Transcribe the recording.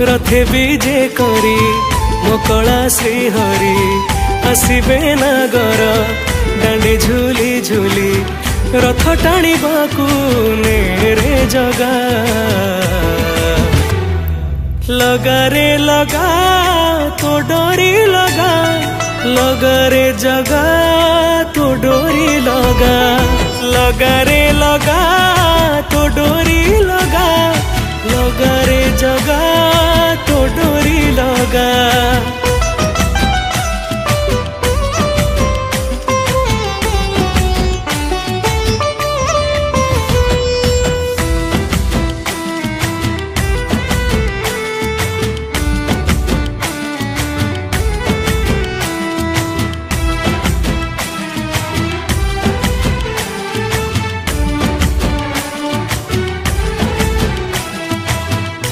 रथे विजे करी मोकला श्रीहरी आसबे नागर डांडी झूली झूली रथ टाणी बाकू रे जगा लगा रे लगा तो डोरी लगा लगा रे जगा तो डोरी लगा लगा रे लगा तो डोरी लगा लगा रे जगा तो डोरी लगा।